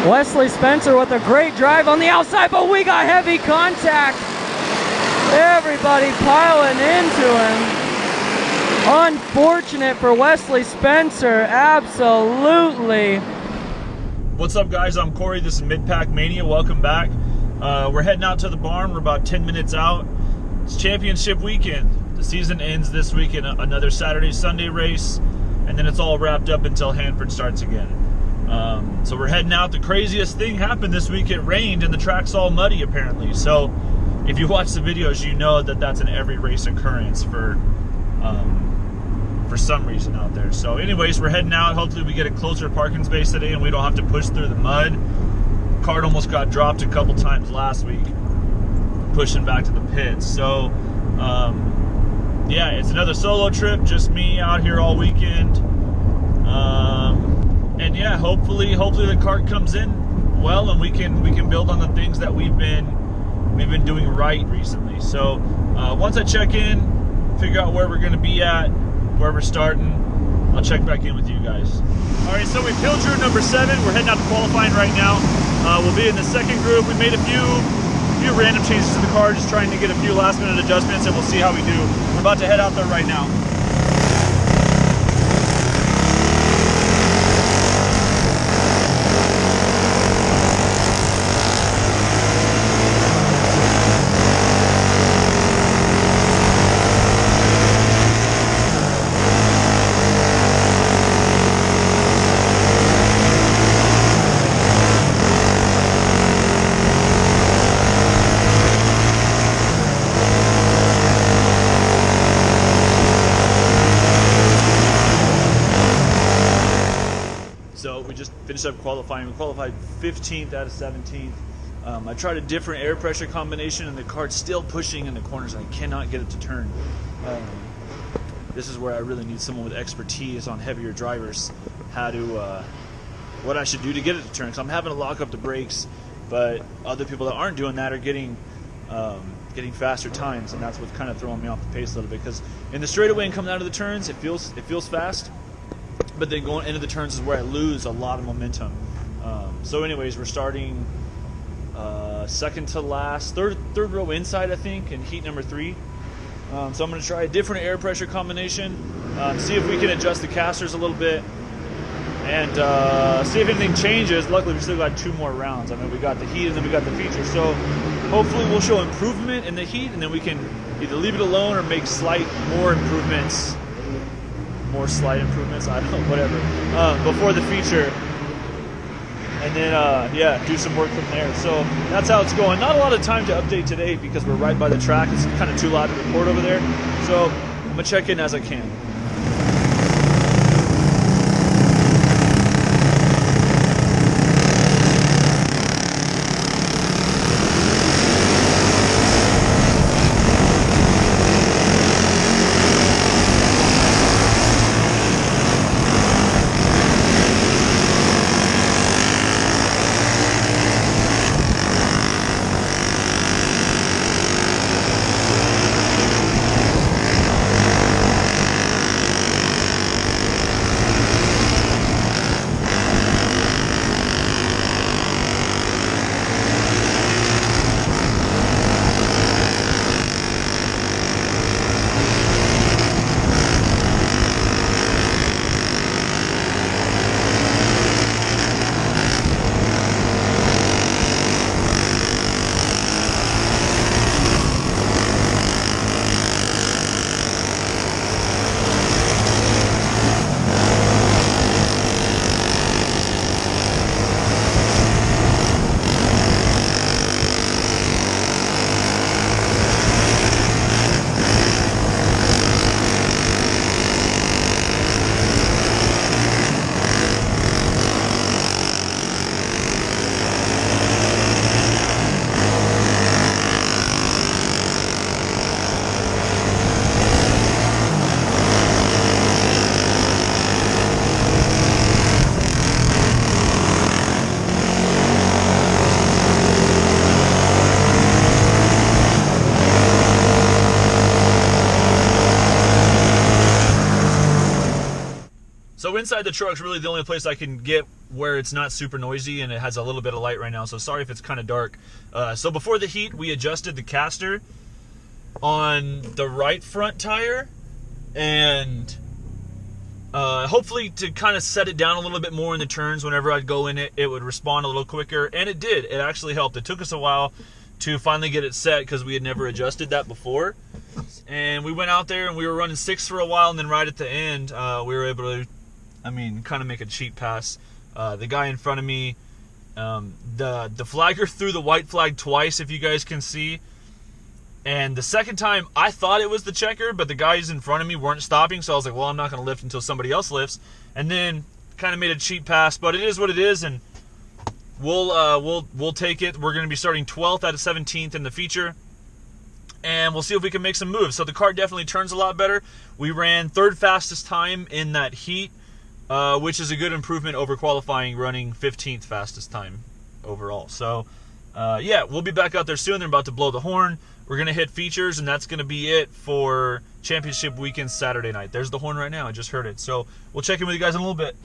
Wesley Spencer with a great drive on the outside, but we got heavy contact. Everybody piling into him. Unfortunate for Wesley Spencer, absolutely. What's up, guys? I'm Corey. This is Mid-Pack Mania. Welcome back. We're heading out to the barn. We're about 10 minutes out. It's championship weekend. The season ends this week in another Saturday, Sunday race, and then it's all wrapped up until Hanford starts again. So we're heading out. The craziest thing happened this week. It rained and the track's all muddy apparently. So if you watch the videos, you know that that's an every race occurrence for some reason out there. So anyways, we're heading out. Hopefully we get a closer parking space today and we don't have to push through the mud. Kart almost got dropped a couple times last week pushing back to the pits. So yeah, it's another solo trip, just me out here all weekend. And yeah, hopefully the cart comes in well, and we can build on the things that we've been doing right recently. So once I check in, figure out where we're going to be at, where we're starting, I'll check back in with you guys. All right, so we peeled through number 7. We're heading out to qualifying right now. We'll be in the second group. We made a few random changes to the car, just trying to get a few last minute adjustments, and we'll see how we do. We're about to head out there right now. So we just finished up qualifying. We qualified 15th out of 17th. I tried a different air pressure combination and the cart's still pushing in the corners and I cannot get it to turn. This is where I really need someone with expertise on heavier drivers, what I should do to get it to turn. Because I'm having to lock up the brakes, but other people that aren't doing that are getting faster times, and that's what's kind of throwing me off the pace a little bit. Because in the straightaway and coming out of the turns, it feels fast. But then going into the turns is where I lose a lot of momentum. So anyways, we're starting second to last, third row inside, I think, in heat number 3. So I'm going to try a different air pressure combination, see if we can adjust the casters a little bit, and see if anything changes. Luckily, we still got 2 more rounds. I mean, we got the heat and then we got the feature. So hopefully we'll show improvement in the heat, and then we can either leave it alone or make more slight improvements, I don't know, whatever, before the feature, and then yeah, do some work from there. So that's how it's going. Not a lot of time to update today because we're right by the track. It's kind of too loud to record over there, so I'm gonna check in as I can. So inside the truck's really the only place I can get where it's not super noisy, and it has a little bit of light right now, so sorry if it's kind of dark. So before the heat, we adjusted the caster on the right front tire, and hopefully to kind of set it down a little bit more in the turns. Whenever I'd go in it, it would respond a little quicker, and it did. It actually helped. It took us a while to finally get it set because we had never adjusted that before. And we went out there and we were running 6 for a while, and then right at the end, we were able to, kind of make a cheap pass. The guy in front of me, the flagger threw the white flag twice, if you guys can see. And the second time, I thought it was the checker, but the guys in front of me weren't stopping, so I was like, well, I'm not going to lift until somebody else lifts. And then kind of made a cheap pass, but it is what it is, and we'll take it. We're going to be starting 12th out of 17th in the feature, and we'll see if we can make some moves. So the car definitely turns a lot better. We ran 3rd fastest time in that heat, which is a good improvement over qualifying, running 15th fastest time overall. So, yeah, we'll be back out there soon. They're about to blow the horn. We're going to hit features, and that's going to be it for championship weekend Saturday night. There's the horn right now. I just heard it. So we'll check in with you guys in a little bit.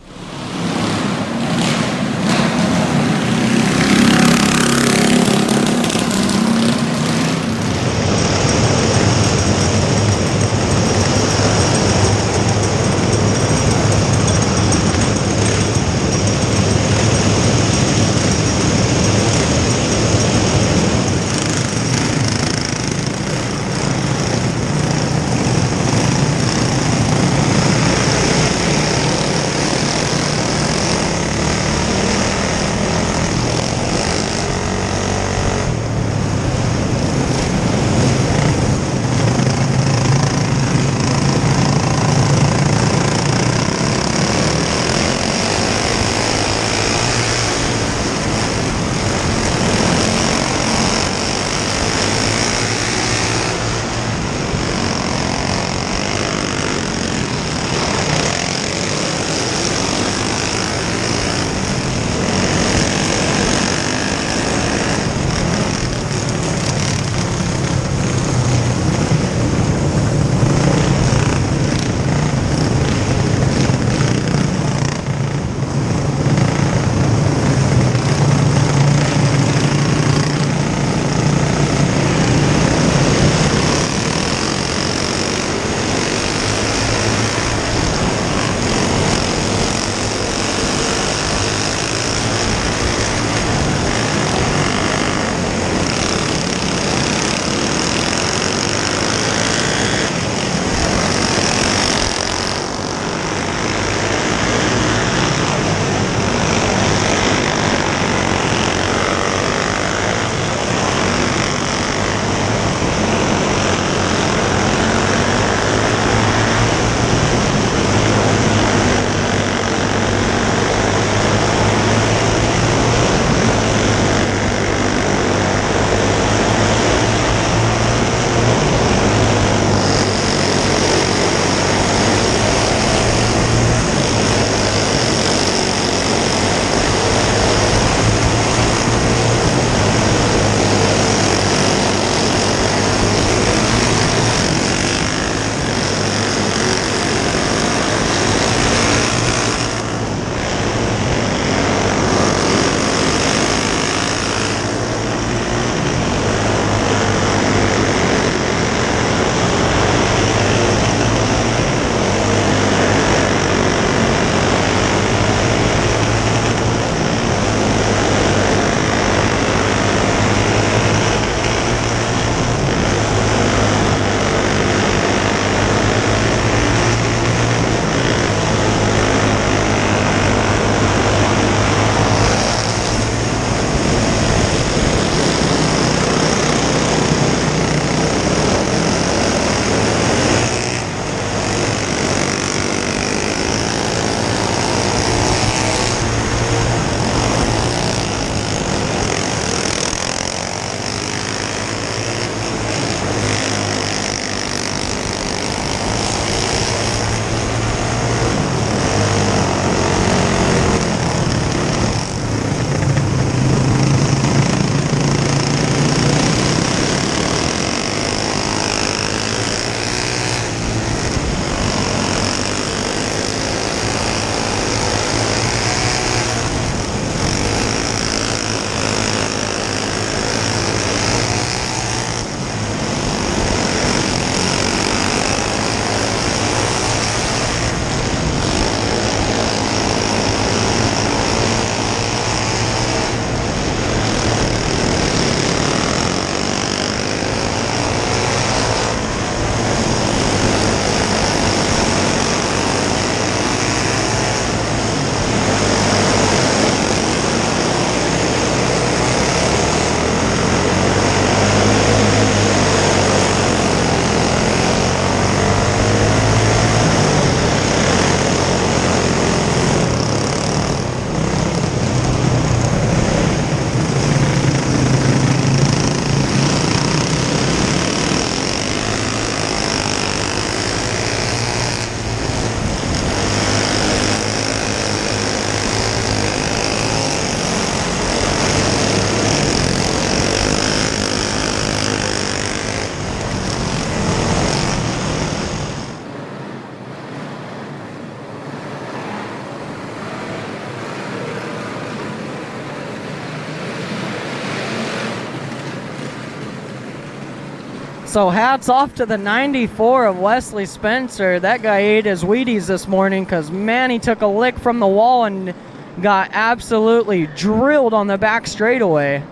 So hats off to the 94 of Wesley Spencer. That guy ate his Wheaties this morning because, man, he took a lick from the wall and got absolutely drilled on the back straightaway.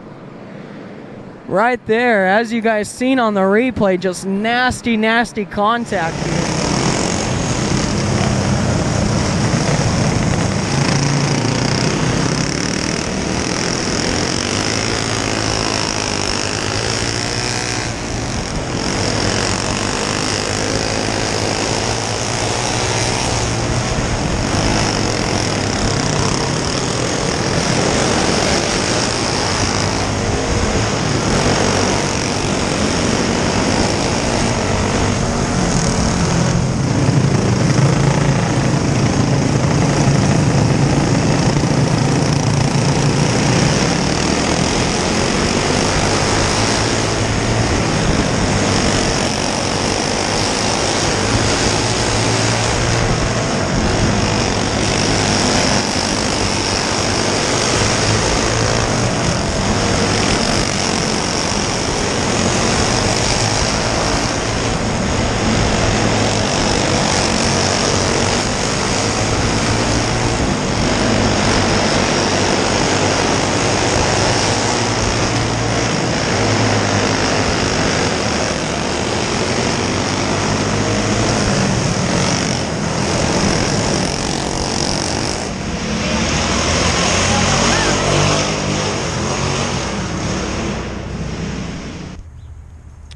Right there, as you guys seen on the replay, just nasty, nasty contact here.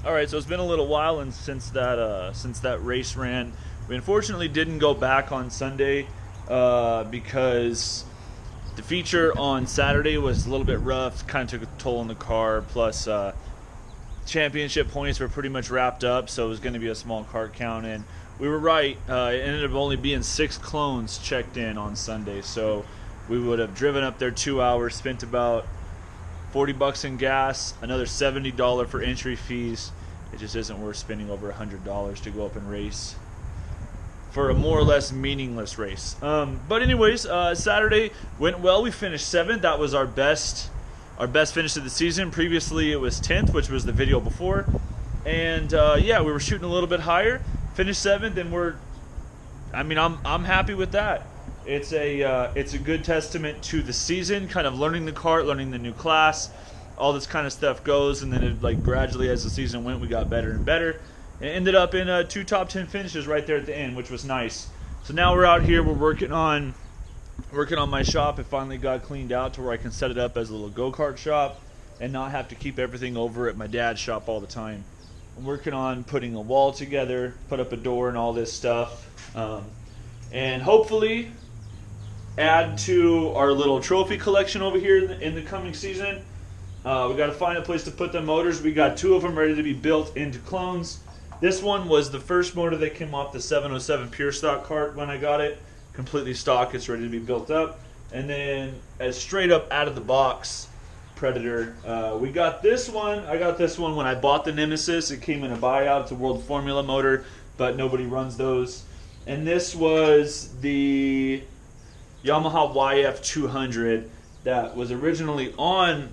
Alright, so it's been a little while since that race ran. We unfortunately didn't go back on Sunday because the feature on Saturday was a little bit rough, kind of took a toll on the car, plus championship points were pretty much wrapped up, so it was going to be a small kart count, and we were right. It ended up only being 6 clones checked in on Sunday, so we would have driven up there 2 hours, spent about $40 in gas, another $70 for entry fees. It just isn't worth spending over $100 to go up and race for a more or less meaningless race. But anyways, Saturday went well. We finished 7th. That was our best finish of the season. Previously, it was 10th, which was the video before. And yeah, we were shooting a little bit higher. Finished 7th, and I'm happy with that. It's a good testament to the season, kind of learning the kart, learning the new class, all this kind of stuff goes, and then it, like, gradually as the season went, we got better and better. It ended up in 2 top 10 finishes right there at the end, which was nice. So now we're out here, we're working on my shop. It finally got cleaned out to where I can set it up as a little go-kart shop and not have to keep everything over at my dad's shop all the time. I'm working on putting a wall together, put up a door and all this stuff, and hopefully add to our little trophy collection over here in the coming season. We got to find a place to put the motors. We got 2 of them ready to be built into clones. This one was the first motor that came off the 707 pure stock kart when I got it. Completely stock, it's ready to be built up. And then as straight up out of the box Predator, we got this one. I got this one when I bought the Nemesis. It came in a buyout. It's a World Formula motor, but nobody runs those. And this was the Yamaha YF200 that was originally on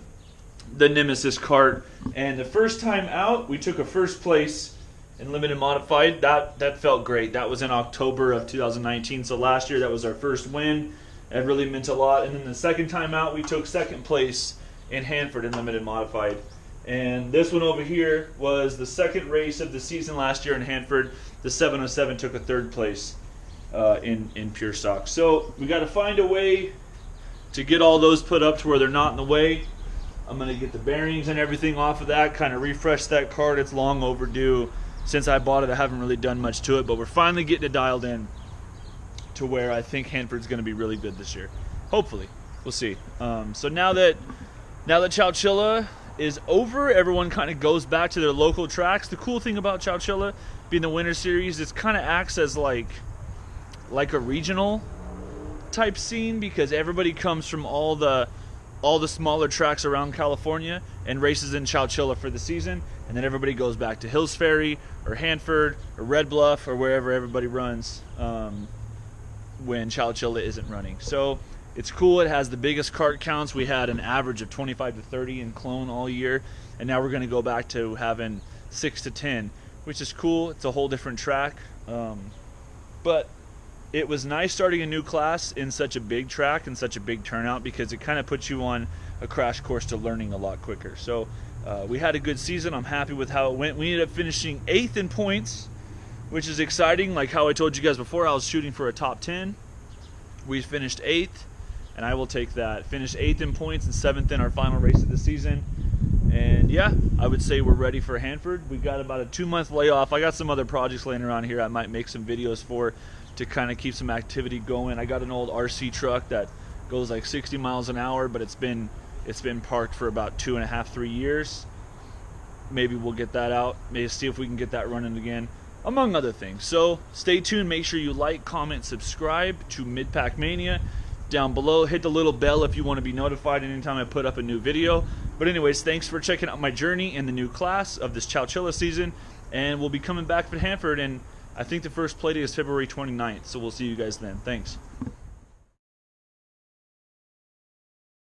the Nemesis kart, and the first time out we took a first place in limited modified. That felt great. That was in October of 2019, so last year that was our first win. It really meant a lot. And then the second time out we took 2nd place in Hanford in limited modified, and this one over here was the 2nd race of the season last year in Hanford. The 707 took a 3rd place in pure stock. So we got to find a way to get all those put up to where they're not in the way. I'm going to get the bearings and everything off of that, kind of refresh that kart. It's long overdue. Since I bought it, I haven't really done much to it, but we're finally getting it dialed in to where I think Hanford's going to be really good this year. Hopefully. We'll see. So now that Chowchilla is over, everyone kind of goes back to their local tracks. The cool thing about Chowchilla being the Winter Series, it kind of acts as like a regional type scene, because everybody comes from all the smaller tracks around California and races in Chowchilla for the season, and then everybody goes back to Hills Ferry or Hanford or Red Bluff or wherever everybody runs when Chowchilla isn't running. So it's cool. It has the biggest kart counts. We had an average of 25 to 30 in clone all year, and now we're going to go back to having 6 to 10, which is cool. It's a whole different track, but it was nice starting a new class in such a big track and such a big turnout, because it kind of puts you on a crash course to learning a lot quicker. So we had a good season. I'm happy with how it went. We ended up finishing 8th in points, which is exciting. Like how I told you guys before, I was shooting for a top 10. We finished 8th, and I will take that. Finished 8th in points and 7th in our final race of the season. And yeah, I would say we're ready for Hanford. We've got about a 2-month layoff. I got some other projects laying around here I might make some videos for, to kind of keep some activity going. I got an old RC truck that goes like 60 miles an hour, but it's been parked for about 2.5, 3 years. Maybe we'll get that out. Maybe see if we can get that running again, among other things. So stay tuned. Make sure you like, comment, subscribe to Midpack Mania down below. Hit the little bell if you want to be notified anytime I put up a new video. But anyways, thanks for checking out my journey in the new class of this Chowchilla season, and we'll be coming back for Hanford, and I think the first play day is February 29th, so we'll see you guys then. Thanks.